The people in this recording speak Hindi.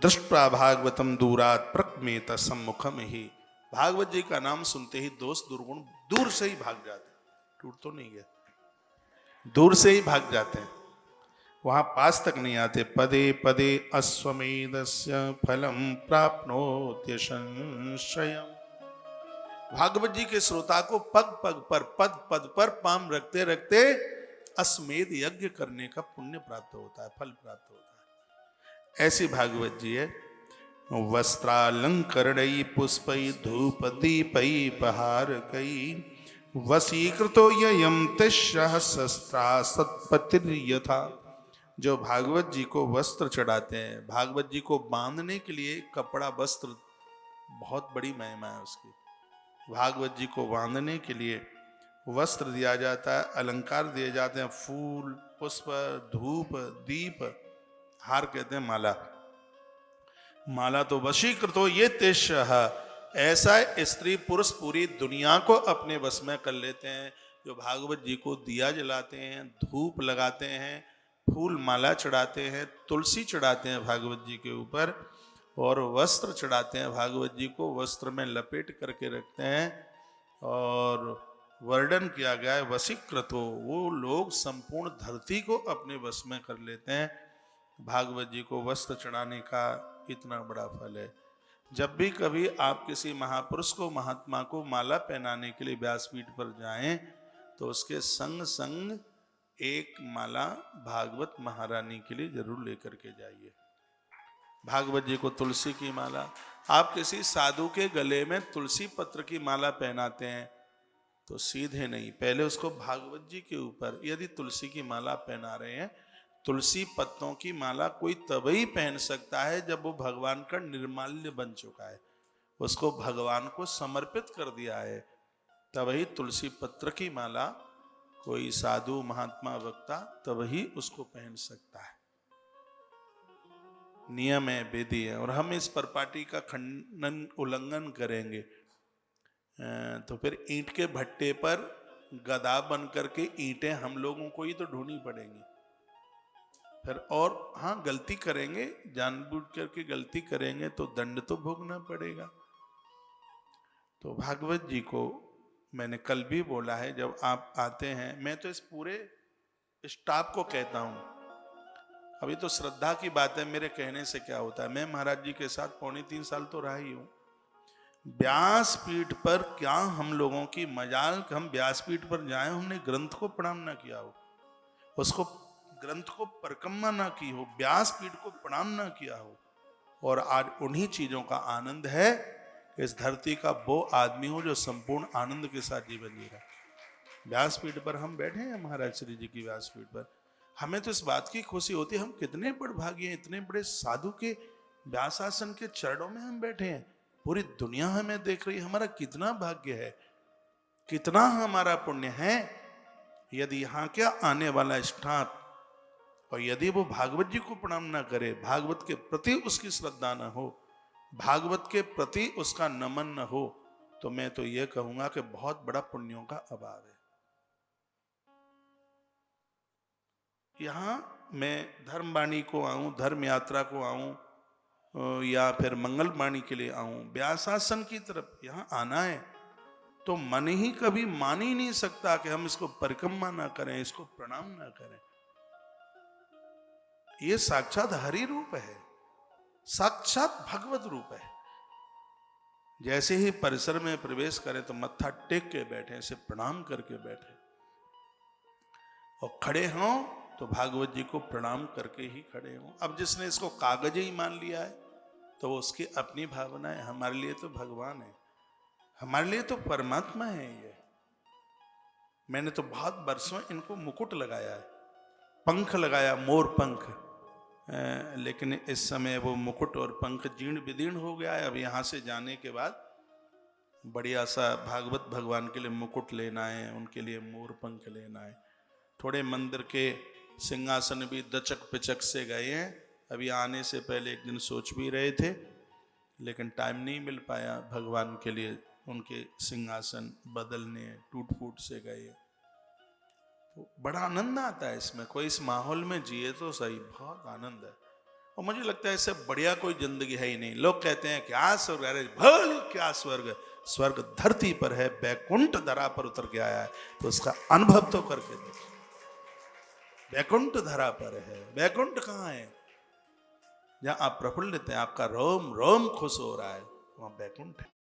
दृष्टा भागवतम दूरात प्रकमेत सम्मुखम ही। भागवत जी का नाम सुनते ही दोष दुर्गुण दूर से ही भाग जाते हैं। टूट तो नहीं गया, दूर से ही भाग जाते हैं, वहां पास तक नहीं आते। पदे पदे अश्वमेधस्य फलम प्राप्नोत्य संशयम्। भागवत जी के श्रोता को पग पग पर, पद पद पर पाम रखते रखते अश्वमेध यज्ञ करने का पुण्य प्राप्त होता है, फल प्राप्त होता है। ऐसी भागवत जी है। वस्त्रालंकरणै पुष्पै धूप दीपै पहारकै वशीकृतो ययं तिस्रः शस्त्रा सत्पतिर्यथा। जो भागवत जी को वस्त्र चढ़ाते हैं, भागवत जी को बांधने के लिए कपड़ा वस्त्र बहुत बड़ी महिमा है उसकी। भागवत जी को बांधने के लिए वस्त्र दिया जाता है, अलंकार दिए जाते हैं, फूल पुष्प धूप दीप, हार कहते हैं माला। माला तो वशीकृतो ये तेज, ऐसा स्त्री पुरुष पूरी दुनिया को अपने वश में कर लेते हैं। जो भागवत जी को दिया जलाते हैं, धूप लगाते हैं, फूल माला चढ़ाते हैं, तुलसी चढ़ाते हैं भागवत जी के ऊपर, और वस्त्र चढ़ाते हैं भागवत जी को, वस्त्र में लपेट करके रखते हैं। और वर्णन किया गया है वशीकृतो, वो लोग संपूर्ण धरती को अपने वश में कर लेते हैं। भागवत जी को वस्त्र चढ़ाने का इतना बड़ा फल है। जब भी कभी आप किसी महापुरुष को, महात्मा को माला पहनाने के लिए व्यासपीठ पर जाएं, तो उसके संग संग एक माला भागवत महारानी के लिए जरूर लेकर के जाइए। भागवत जी को तुलसी की माला, आप किसी साधु के गले में तुलसी पत्र की माला पहनाते हैं तो सीधे नहीं, पहले उसको भागवत जी के ऊपर, यदि तुलसी की माला पहना रहे हैं, तुलसी पत्तों की माला कोई तभी पहन सकता है जब वो भगवान का निर्माल्य बन चुका है, उसको भगवान को समर्पित कर दिया है, तभी तुलसी पत्र की माला कोई साधु महात्मा वक्ता तभी उसको पहन सकता है। नियम है, विधि है। और हम इस परपाटी का खंडन उल्लंघन करेंगे तो फिर ईंट के भट्टे पर गदा बन करके ईंटें हम लोगों को ही तो ढूंढनी पड़ेंगी फिर। और हाँ, गलती करेंगे, जानबूझ करके गलती करेंगे तो दंड तो भोगना पड़ेगा। तो भागवत जी को मैंने कल भी बोला है, जब आप आते हैं, मैं तो इस पूरे स्टाफ को कहता हूं, अभी तो श्रद्धा की बात है, मेरे कहने से क्या होता है। मैं महाराज जी के साथ 3.25 साल तो रहा ही हूं। व्यासपीठ पर क्या हम लोगों की मजाल कि हम व्यासपीठ पर जाएं, हमने ग्रंथ को प्रणाम ना किया हो, उसको ग्रंथ को परिक्रमा ना की हो, व्यासपीठ को प्रणाम ना किया हो। और आज उन्हीं चीजों का आनंद है कि इस धरती का वो आदमी हो जो संपूर्ण आनंद के साथ जीवन जी रहा है। व्यासपीठ पर हम बैठे हैं, महाराज श्री जी की व्यासपीठ पर। हमें तो इस बात की खुशी होती है, हम कितने बड़े भागी हैं, इतने बड़े साधु के व्यासासन के चरणों में हम बैठे हैं। पूरी दुनिया हमें देख रही है, हमारा कितना भाग्य है, कितना हमारा पुण्य है। यदि यहाँ क्या आने वाला स्टाफ और यदि वो भागवत जी को प्रणाम ना करे, भागवत के प्रति उसकी श्रद्धा न हो, भागवत के प्रति उसका नमन न हो, तो मैं तो ये कहूंगा कि बहुत बड़ा पुण्यों का अभाव है। यहां मैं धर्मवाणी को आऊं, धर्म यात्रा को आऊं, या फिर मंगलवाणी के लिए आऊं, व्यासासन की तरफ यहां आना है, तो मन ही कभी मान ही नहीं सकता कि हम इसको परिक्रमा ना करें, इसको प्रणाम ना करें। ये साक्षात हरि रूप है, साक्षात भगवत रूप है। जैसे ही परिसर में प्रवेश करें तो मत्था टेक के बैठे, इसे प्रणाम करके बैठे, और खड़े हों तो भागवत जी को प्रणाम करके ही खड़े हों। अब जिसने इसको कागज ही मान लिया है तो वो उसकी अपनी भावना है, हमारे लिए तो भगवान है, हमारे लिए तो परमात्मा है ये। मैंने तो बहुत वर्षों इनको मुकुट लगाया है, पंख लगाया, मोर पंख, लेकिन इस समय वो मुकुट और पंख जीर्ण विदीर्ण हो गया है। अब यहाँ से जाने के बाद बढ़िया सा भागवत भगवान के लिए मुकुट लेना है, उनके लिए मोर पंख लेना है। थोड़े मंदिर के सिंहासन भी दचक पिचक से गए हैं। अभी आने से पहले एक दिन सोच भी रहे थे, लेकिन टाइम नहीं मिल पाया भगवान के लिए उनके सिंहासन बदलने, टूट फूट से गए। तो बड़ा आनंद आता है इसमें, कोई इस माहौल में जिए तो सही, बहुत आनंद है। और मुझे लगता है इससे बढ़िया कोई जिंदगी है ही नहीं। लोग कहते हैं क्या स्वर्ग, अरे भल क्या स्वर्ग, स्वर्ग धरती पर है, बैकुंठ धरा पर उतर के आया है, तो उसका अनुभव तो करके देखो। बैकुंठ धरा पर है, बैकुंठ कहाँ है? जहां आप प्रफुल्लित हैं, आपका रोम रोम खुश हो रहा है, वहां बैकुंठ है।